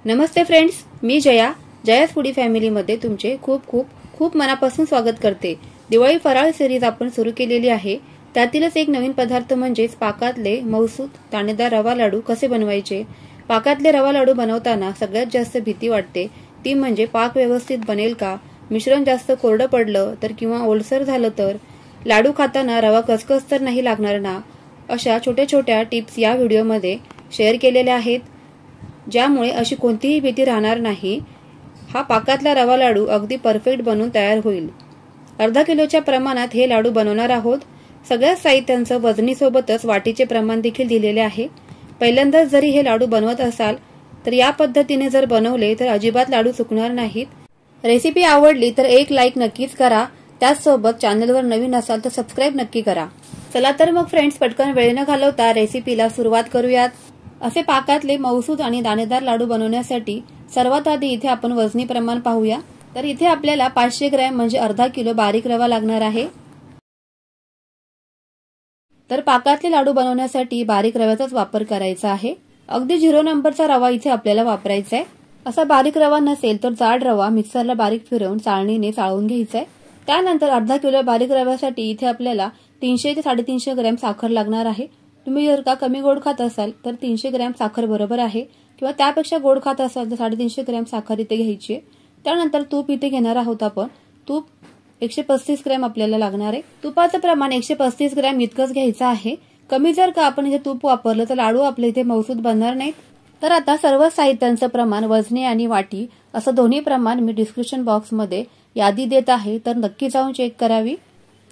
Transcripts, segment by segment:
नमस्ते friends, मी जयास foodie फॅमिलीमध्ये तुमचे खूप खूप खूप मनापासून स्वागत करते। दिवाळी फराळ सिरीज आपण सुरू केलेली आहे। त्यातीलच एक नवीन पदार्थ म्हणजेच पाकातले मऊसूत दाणेदार रवा लाडू कसे बनवायचे। पाकातले रवा लाडू बनवताना सगळ्यात जास्त भीती वाटते ती म्हणजे पाक व्यवस्थित बनेल का, मिश्रण जास्त कोरडं पडलं तर किंवा ओलसर झालं तर, लाडू खाताना रवा कसकस तर नाही लागणार ना। अशा छोट्या छोट्या टिप्स या व्हिडिओमध्ये शेअर केलेल्या आहेत, ज्यामुळे अशी कोणतीही भीती राहणार नाही। हा पाकातला रवा लाडू अगदी परफेक्ट बनून तयार होईल। अर्धा किलोच्या प्रमाणात हे लाडू बनवणार आहोत। सगळ्या साहित्यांचं वजनीसोबतच वाटीचे प्रमाण देखील दिलेले आहे। पहिल्यांदाच जरी हे लाडू बनवत असाल तर या पद्धतीने जर बनवले तर अजिबात लाडू चुकणार नाहीत। रेसिपी आवडली तर एक लाईक नक्कीच करा। त्याचसोबत चॅनलवर नवीन असाल तर सबस्क्राइब नक्की करा। चला तर मग फ्रेंड्स, पटकन वेळ न घालवता रेसिपीला सुरुवात करूयात। असे पाकातले मऊसूत आणि दाणेदार लाडू बनवण्यासाठी सर्वात आधी इथे आपण वजनी प्रमाण पाहूया। तर इथे आपल्याला 500 ग्रॅम म्हणजे अर्धा किलो बारीक रवा लागणार आहे। तर पाकातले लाडू बनवण्यासाठी बारीक रव्याचाच वापर करायचा आहे। अगदी 0 नंबरचा रवा इथे आपल्याला वापरायचा आहे। असा बारीक रवा नसेल तर जाड रवा मिक्सरला बारीक फिरवून चाळणीने चाळून घ्यायचा आहे। त्यानंतर अर्धा किलो बारीक रव्यासाठी इथे आपल्याला 300 ते 350 ग्रॅम साखर लागणार आहे। तुम्ही जर का कमी गोड खात असाल तर 300 ग्रॅम साखर बरोबर आहे, किंवा त्यापेक्षा गोड खात असाल तर 350 ग्रॅम साखर इथे घ्यायची आहे। त्यानंतर तूप इथे घेणार आहोत आपण। तूप 135 ग्रॅम आपल्याला लागणार आहे। तुपाचं प्रमाण 135 ग्रॅम इतकंच घ्यायचं आहे। कमी जर का आपण इथे तूप वापरलं तर लाडू आपले इथे मऊसूत बनणार नाहीत। तर आता सर्व साहित्यांचं प्रमाण वजने आणि वाटी असं दोन्ही प्रमाण मी डिस्क्रिप्शन बॉक्समध्ये यादी देत आहे, तर नक्की जाऊन चेक करावी।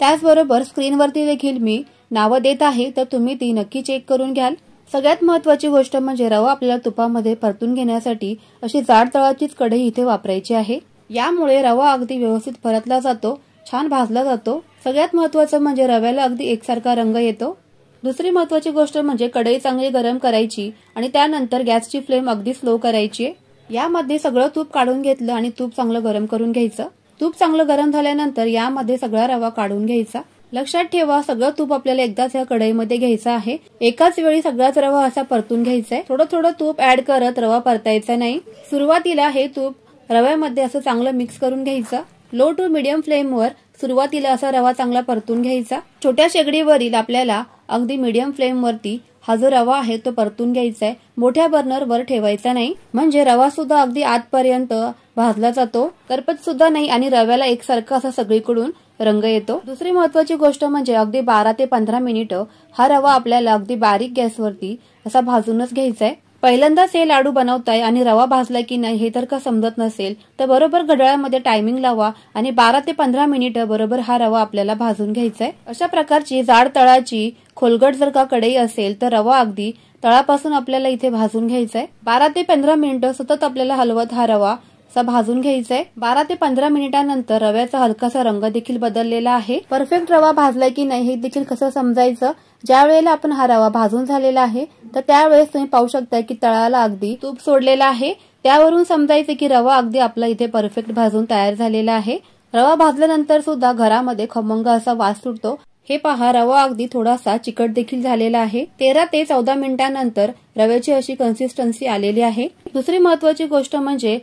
त्याचबरोबर स्क्रीनवरती देखील मी नावं देत आहे, तर तुम्ही ती नक्की चेक करून घ्याल। सगळ्यात महत्त्वाची गोष्ट म्हणजे रवा आपल्याला तुपामध्ये परतून घेण्यासाठी अशी जाड तळाचीच कढई इथे वापरायची आहे। यामुळे रवा अगदी व्यवस्थित परतला जातो, छान भाजला जातो। सगळ्यात महत्त्वाचं म्हणजे रव्याला अगदी एकसारखा रंग येतो। दुसरी महत्त्वाची गोष्ट म्हणजे कढई चांगली गरम करायची आणि त्यानंतर गॅसची फ्लेम अगदी स्लो करायची आहे। यामध्ये सगळं तूप काढून घेतलं आणि तूप चांगलं गरम करून घ्यायचं। तूप चांगलं गरम झाल्यानंतर यामध्ये सगळा रवा काढून घ्यायचा। लक्षात ठेवा, सगळं तूप आपल्याला एकदाच या कढईमध्ये घ्यायचं आहे। एकाच वेळी सगळाच रवा असा परतून घ्यायचा आहे। थोडं थोडं तूप ऍड करत रवा परतायचा नाही। सुरुवातीला हे तूप रव्यामध्ये असं चांगलं मिक्स करून घ्यायचं। लो टू मीडियम फ्लेमवर सुरुवातीला असा रवा चांगला परतून घ्यायचा। छोट्या शेगडीवरील आपल्याला अगदी मीडियम फ्लेमवरती हा जो रवा आहे तो परतून घ्यायचा आहे। मोठ्या बर्नरवर ठेवायचा नाही, म्हणजे रवा सुद्धा अगदी आतपर्यंत भाजला जातो, करपत सुद्धा नाही आणि रव्याला एकसारखा असा सगळीकडून रंग येतो। दुसरी महत्त्वाची गोष्ट म्हणजे अगदी 12 ते 15 मिनिटं हा रवा आपल्याला अगदी बारीक गॅसवरती असा भाजूनच घ्यायचा आहे। पहिल्यांदाच हे लाडू बनवताय आणि रवा भाजला की नाही हे तर का समजत नसेल तर बरोबर घड्याळामध्ये टायमिंग लावा आणि 12 ते 15 मिनिटं बरोबर हा रवा आपल्याला भाजून घ्यायचा आहे। अशा प्रकारची जाड तळाची खोलगट जर का कढई असेल तर रवा अगदी तळापासून आपल्याला इथे भाजून घ्यायचा आहे। 12 ते 15 मिनिटं सतत आपल्याला हलवत हा रवा असा भाजून घ्यायचा आहे। 12 ते 15 मिनिटांनंतर रव्याचा हलकासा रंग देखील बदललेला आहे। परफेक्ट रवा भाजलाय की नाही हे देखील कसं समजायचं, ज्या वेळेला आपण हा रवा भाजून झालेला आहे तर त्यावेळेस तुम्ही पाहू शकता की तळाला अगदी तूप सोडलेला आहे। त्यावरून समजायचं की रवा अगदी आपला इथे परफेक्ट भाजून तयार झालेला आहे। रवा भाजल्यानंतर सुद्धा घरामध्ये खमंग असा वास सुटतो। हे पहा, रवा अगदी थोडासा चिकट देखील झालेला आहे। 13 ते 14 मिनिटांनंतर रव्याची अशी कन्सिस्टन्सी आलेली आहे। दुसरी महत्त्वाची गोष्ट म्हणजे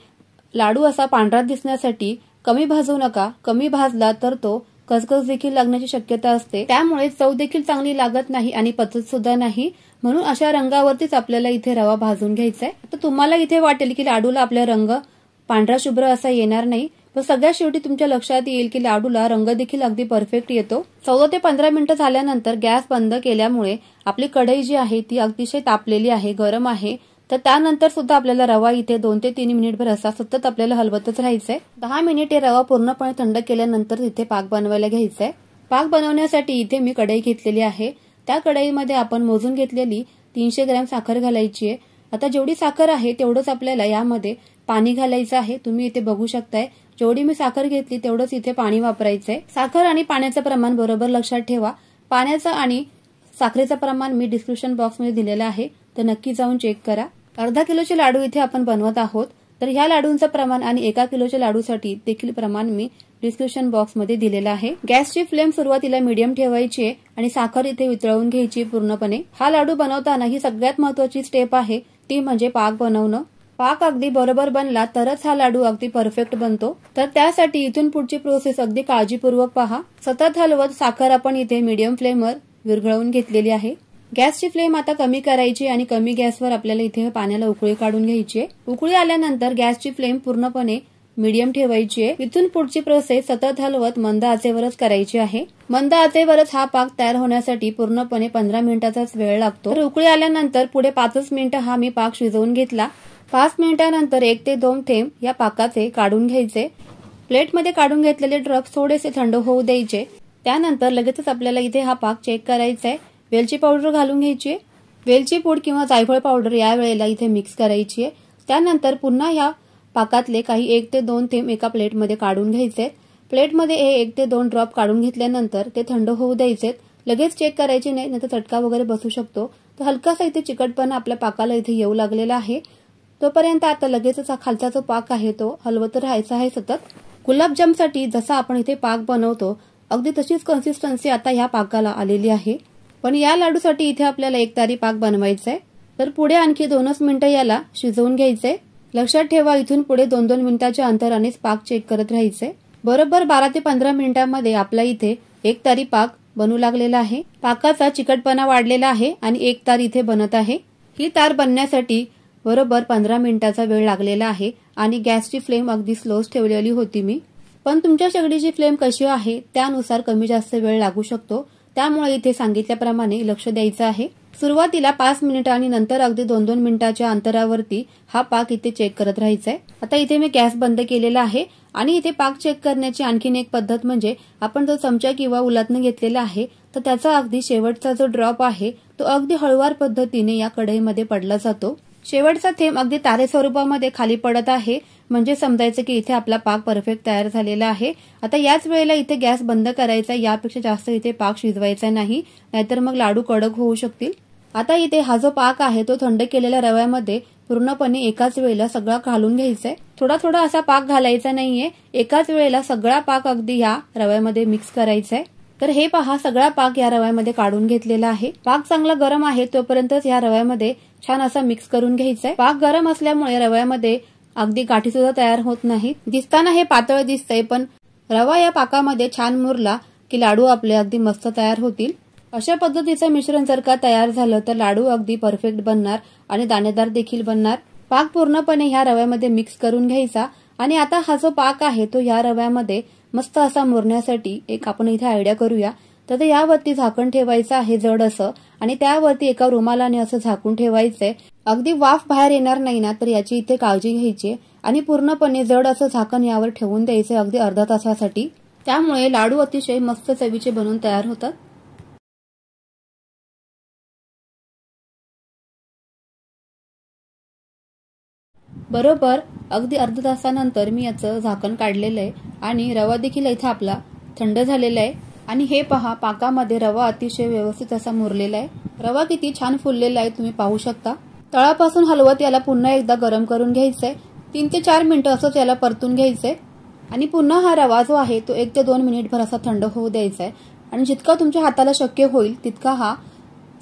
लाडू असा पांढरा दिसण्यासाठी कमी भाजू नका। कमी भाजला तर तो कसकस देखील लागण्याची शक्यता असते, त्यामुळे चव देखील चांगली लागत नाही आणि पचत सुद्धा नाही। म्हणून अशा रंगावरतीच आपल्याला इथे रवा भाजून घ्यायचा आहे। तर तुम्हाला इथे वाटेल की लाडूला आपला रंग पांढरा शुभ्र असा येणार नाही, तर सगळ्यात शेवटी तुमच्या लक्षात येईल की लाडूला रंग देखील अगदी परफेक्ट येतो। 14 ते 15 मिनिटं झाल्यानंतर गॅस बंद केल्यामुळे आपली कढई जी आहे ती अतिशय तापलेली आहे, गरम आहे। तर त्यानंतर सुद्धा आपल्याला रवा इथे 2 ते 3 मिनिटभर असा सतत आपल्याला हलवतच राहायचंय। 10 मिनिटे रवा पूर्णपणे थंड केल्यानंतर इथे पाक बनवायला घ्यायचा आहे। पाक बनवण्यासाठी इथे मी कढई घेतलेली आहे। त्या कढईमध्ये आपण मोजून घेतलेली 300 ग्रॅम साखर घालायची आहे। आता जेवढी साखर आहे तेवढंच आपल्याला यामध्ये पाणी घालायचं आहे। तुम्ही इथे बघू शकताय, जेवढी मी साखर घेतली तेवढंच इथे पाणी वापरायचंय। साखर आणि पाण्याचं प्रमाण बरोबर लक्षात ठेवा। पाण्याचं आणि साखरेचं प्रमाण मी डिस्क्रिप्शन बॉक्समध्ये दिलेलं आहे, तर नक्की जाऊन चेक करा। अर्धा किलोचे लाडू इथे आपण बनवत आहोत, तर ह्या लाडूंचं प्रमाण आणि 1 किलोच्या लाडूसाठी देखील प्रमाण मी डिस्क्रिप्शन बॉक्समध्ये दिलेलं आहे। गॅसची फ्लेम सुरुवातीला मीडियम ठेवायची आहे आणि साखर इथे वितळवून घ्यायची पूर्णपणे। हा लाडू बनवताना ही सगळ्यात महत्त्वाची स्टेप आहे, ती म्हणजे पाक बनवणं। पाक अगदी बरोबर बनला तरच हा लाडू अगदी परफेक्ट बनतो। तर त्यासाठी इथून पुढची प्रोसेस अगदी काळजीपूर्वक पहा। सतत हलवत साखर आपण इथे मीडियम फ्लेमवर विरघळवून घेतलेली आहे। गॅसची फ्लेम आता कमी करायची आणि कमी गॅसवर आपल्याला इथे पाण्याला उकळी काढून घ्यायची आहे। उकळी आल्यानंतर गॅसची फ्लेम पूर्णपणे मीडियम ठेवायची आहे। इथून पुढची प्रोसेस सतत हलवत मंद आचेवरच करायची आहे। मंद आचेवरच हा पाक तयार होण्यासाठी पूर्णपणे 15 मिनिटाचाच वेळ लागतो। तर उकळी आल्यानंतर पुढे 5 मिनिटं हा मी पाक शिजवून घेतला। 5 मिनिटांनंतर 1 ते 2 थेंब या पाकाचे काढून घ्यायचे। प्लेटमध्ये काढून घेतलेले ड्रॉप्स थोडेसे थंड होऊ द्यायचे। त्यानंतर लगेचच आपल्याला इथे हा पाक चेक करायचा आहे। वेलची पावडर घालून घ्यायची। वेलची पूड किंवा जायफळ पावडर या वेळेला इथे मिक्स करायची आहे। त्यानंतर पुन्हा या पाकातले काही 1 ते 2 थेंब एका प्लेटमध्ये काढून घ्यायचे। प्लेटमध्ये हे 1 ते 2 ड्रॉप काढून घेतल्यानंतर ते थंड होऊ द्यायचे। लगेच चेक करायचे नाही, नाहीतर चटका वगैरे बसू शकतो। तर हलकासा इथे चिकटपणा आपल्या पाकाला इथे येऊ लागलेला आहे। तोपर्यंत आता लगेचच हा खालचा जो पाक आहे तो हलवत राहायचा आहे सतत। गुलाबजामसाठी जसा आपण इथे पाक बनवतो अगदी तशीच कन्सिस्टन्सी आता ह्या पाकाला आलेली आहे। पण या लाडूसाठी इथे आपल्याला एकतारी पाक बनवायचा आहे। तर पुढे आणखी 2 मिनिटं याला शिजवून घ्यायचंय। लक्षात ठेवा इथून पुढे 2-2 मिनिटाच्या अंतरानेच पाक चेक करत राहायचंय। बरोबर 12 ते 15 मिनिटांमध्ये आपला इथे एकतारी पाक बनू लागलेला आहे। पाकाचा चिकटपणा वाढलेला आहे आणि एक तार इथे बनत आहे। ही तार बनण्यासाठी बरोबर 15 मिनिटाचा वेळ लागलेला आहे आणि गॅसची फ्लेम अगदी स्लोच ठेवलेली होती मी। पण तुमच्या शेगडीची फ्लेम कशी आहे त्यानुसार कमी जास्त वेळ लागू शकतो। त्यामुळे इथे सांगितल्याप्रमाणे लक्ष द्यायचं आहे। सुरुवातीला 5 मिनिटं आणि नंतर अगदी 2-2 मिनिटाच्या अंतरावरती हा पाक इथे चेक करत राहायचा आहे। आता इथे मी गॅस बंद केलेला आहे आणि इथे पाक चेक करण्याची आणखीन एक पद्धत म्हणजे आपण जो चमचा किंवा उलटणं घेतलेला आहे तर त्याचा अगदी शेवटचा जो ड्रॉप आहे तो अगदी हळूवार पद्धतीने या कढईमध्ये पडला जातो। शेवटचा थेंब अगदी तारे स्वरूपामध्ये खाली पडत आहे म्हणजे समजायचं की इथे आपला पाक परफेक्ट तयार झालेला आहे। आता याच वेळेला इथे गॅस बंद करायचा, यापेक्षा जास्त इथे पाक शिजवायचा नाही, नाहीतर मग लाडू कडक होऊ शकतील। आता इथे हा जो पाक आहे तो थंड केलेल्या रव्यामध्ये पूर्णपणे एकाच वेळेला सगळा घालून घ्यायचा आहे। थोडा थोडा असा पाक घालायचा नाहीये, एकाच वेळेला सगळा पाक अगदी या रव्यामध्ये मिक्स करायचा आहे। तर हे पहा सगळा पाक या रव्यामध्ये काढून घेतलेला आहे। पाक चांगला गरम आहे तोपर्यंतच या रव्यामध्ये छान असा मिक्स करून घ्यायचा आहे। पाक गरम असल्यामुळे रव्यामध्ये अगदी गाठी सुद्धा तयार होत नाहीत। दिसताना हे पातळ दिसतंय पण रवा या पाकामध्ये छान मुरला की लाडू आपले अगदी मस्त तयार होतील। अशा पद्धतीचं मिश्रण जर का तयार झालं तर लाडू अगदी परफेक्ट बनणार आणि दाणेदार देखील बनणार। पाक पूर्णपणे ह्या रव्यामध्ये मिक्स करून घ्यायचा आणि आता हा जो पाक आहे तो या रव्यामध्ये मस्त असा मुरण्यासाठी एक आपण इथे आयडिया करूया। तर यावरती झाकण ठेवायचं आहे जड असं आणि त्यावरती एका रुमालाने असं झाकून ठेवायचंय। अगदी वाफ बाहेर येणार नाही ना तर याची इथे काळजी घ्यायची आणि पूर्णपणे जड असं झाकण यावर ठेवून द्यायचं अगदी अर्धा तासासाठी। त्यामुळे लाडू अतिशय मस्त चवीचे बनून तयार होतात। बरोबर अगदी अर्धा तासानंतर मी याचं झाकण काढलेलं आहे आणि रवा देखील इथे आपला थंड झालेला आहे आणि हे पहा पाकामध्ये रवा अतिशय व्यवस्थित असा मुरलेला आहे। रवा किती छान फुललेला आहे तुम्ही पाहू शकता। तळापासून हलवत याला पुन्हा एकदा गरम करून घ्यायचंय। 3 ते 4 मिनिटं असंच याला परतून घ्यायचंय आणि पुन्हा हा रवा जो आहे तो 1 ते 2 मिनिटभर असा थंड होऊ द्यायचा आहे आणि जितका तुमच्या हाताला शक्य होईल तितका हा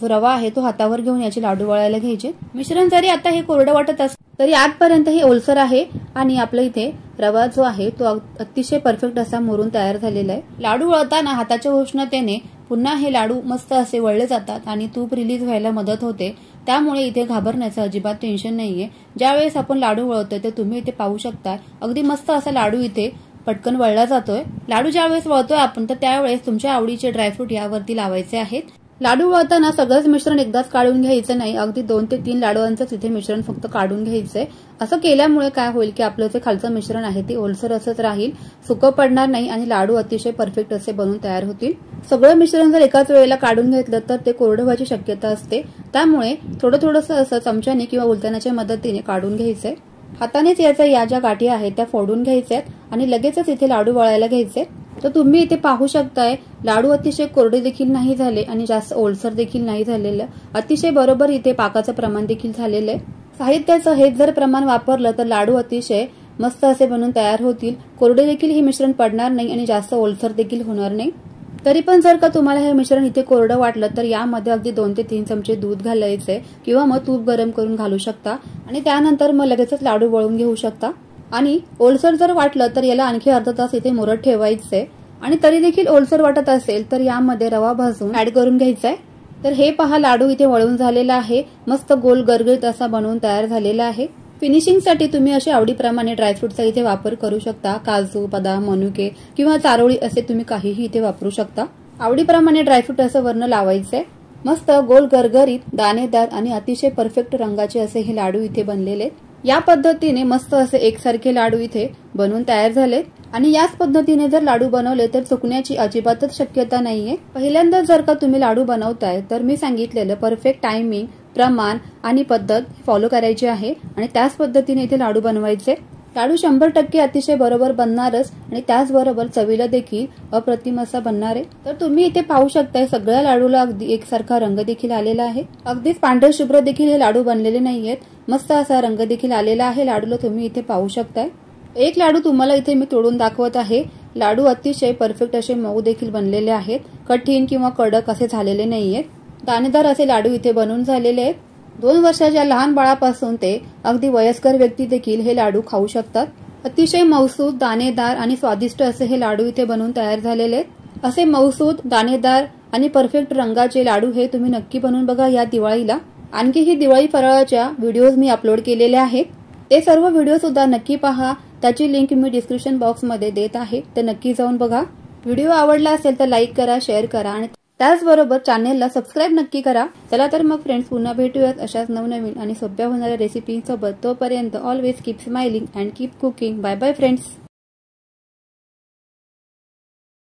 जो रवा आहे तो हातावर घेऊन याचे लाडू वळायला घ्यायचे। मिश्रण जरी आता हे कोरडं वाटत असलं तरी आतपर्यंत हे ओलसर आहे आणि आपल्या इथे रवा जो आहे तो अतिशय परफेक्ट असा मुरून तयार झालेला आहे। लाडू वळताना हाताच्या उष्णतेने पुन्हा हे लाडू मस्त असे वळले जातात आणि तूप रिलीज व्हायला मदत होते। त्यामुळे इथे घाबरण्याचं अजिबात टेन्शन नाहीये। ज्यावेळेस आपण लाडू वळतोय ते तुम्ही इथे पाहू शकता अगदी मस्त असा लाडू इथे पटकन वळला जातोय। लाडू ज्यावेळेस वळतोय आपण तर त्यावेळेस तुमच्या आवडीचे ड्रायफ्रूट यावरती लावायचे आहेत। लाडू वळताना सगळंच मिश्रण एकदाच काढून घ्यायचं नाही, अगदी 2 ते 3 लाडूंचंच इथे मिश्रण फक्त काढून घ्यायचंय। असं केल्यामुळे काय होईल की आपलं जे खालचं मिश्रण आहे ते ओलसर असंच राहील, सुकं पडणार नाही आणि लाडू अतिशय परफेक्ट असे बनून तयार होतील। सगळं मिश्रण जर एकाच वेळेला काढून घेतलं तर ते कोरडं व्हायची शक्यता असते। त्यामुळे थोडं थोडंसं असं चमच्याने किंवा उलटण्याच्या मदतीने काढून घ्यायचंय। हातानेच याच्या या ज्या गाठी आहेत त्या फोडून घ्यायच्यात आणि लगेचच इथे लाडू वळायला घ्यायचे। तर तुम्ही इथे पाहू शकताय लाडू अतिशय कोरडे देखील नाही झाले आणि जास्त ओलसर देखील नाही झालेलं, अतिशय बरोबर इथे पाकाचं प्रमाण देखील झालेलं आहे। साहित्याचं हेच जर प्रमाण वापरलं तर लाडू अतिशय मस्त असे बनून तयार होतील। कोरडे देखील हे मिश्रण पडणार नाही आणि जास्त ओलसर देखील होणार नाही। तरी पण जर का तुम्हाला हे मिश्रण इथे कोरडं वाटलं तर यामध्ये अगदी 2 ते 3 चमचे दूध घालायचे किंवा मग तूप गरम करून घालू शकता आणि त्यानंतर मग लगेचच लाडू वळून घेऊ शकता। आणि ओलसर जर वाटलं तर याला आणखी अर्धा तास इथे मुरत ठेवायचे आणि तरी देखील ओलसर वाटत असेल तर यामध्ये रवा भाजून ऍड करून घ्यायचा आहे। तर हे पहा लाडू इथे वळून झालेला आहे, मस्त गोल गरगरीत असा बनवून तयार झालेला आहे। फिनिशिंग साठी तुम्ही असे आवडीप्रमाणे ड्रायफ्रुटचा इथे वापर करू शकता, काजू, बदाम, मनुके किंवा चारोळी असे तुम्ही काहीही इथे वापरू शकता। आवडीप्रमाणे ड्रायफ्रुट असं वर्ण लावायचे। मस्त गोल गरगरीत, दाणेदार आणि अतिशय परफेक्ट रंगाचे असे हे लाडू इथे बनलेले। या पद्धतीने मस्त असे एकसारखे लाडू इथे बनवून तयार झाले आणि याच पद्धतीने जर लाडू बनवले तर चुकण्याची अजिबातच शक्यता नाहीये। पहिल्यांदा जर का तुम्ही लाडू बनवताय तर मी सांगितलेलं परफेक्ट टायमिंग, प्रमाण आणि पद्धत फॉलो करायची आहे आणि त्याच पद्धतीने इथे लाडू बनवायचे। लाडू 100% अतिशय बरोबर बनणारच आणि त्याचबरोबर चवीला देखील अप्रतिम असा बनणार आहे। तर तुम्ही इथे पाहू शकताय सगळ्या लाडूला अगदी एकसारखा रंग देखील आलेला आहे, अगदीच पांढरे शुभ्र देखील हे लाडू बनलेले नाहीयेत, मस्त असा रंग देखील आलेला आहे लाडूला तुम्ही इथे पाहू शकताय। एक लाडू तुम्हाला इथे मी तोडून दाखवत आहे। लाडू अतिशय परफेक्ट असे मऊ देखील बनलेले आहेत, कठीण किंवा कडक असे झालेले नाहीयेत, दाणेदार असे लाडू इथे बनवून झालेले आहेत। 2 वर्षाच्या लहान बाळापासून ते अगदी वयस्कर व्यक्ती देखील हे लाडू खाऊ शकतात। अतिशय मऊसूत, दाणेदार आणि स्वादिष्ट असे हे लाडू इथे बनवून तयार झालेले आहेत। असे मऊसूत, दाणेदार आणि परफेक्ट रंगाचे लाडू हे तुम्ही नक्की बनवून बघा या दिवाळीला। आणखीही दिवाळी फराळाच्या व्हिडिओज मी अपलोड केलेले आहेत, ते सर्व व्हिडिओ सुद्धा नक्की पहा, त्याची लिंक मी डिस्क्रिप्शन बॉक्समध्ये देत आहे, ते नक्की जाऊन बघा। व्हिडिओ आवडला असेल तर लाईक करा, शेअर करा आणि त्याचबरोबर चॅनेलला सबस्क्राईब नक्की करा। चला तर मग फ्रेंड्स पुन्हा भेटूयात अशाच नवनवीन आणि सोप्या होणाऱ्या रेसिपींसोबत। तोपर्यंत always keep smiling and keep cooking. Bye bye friends.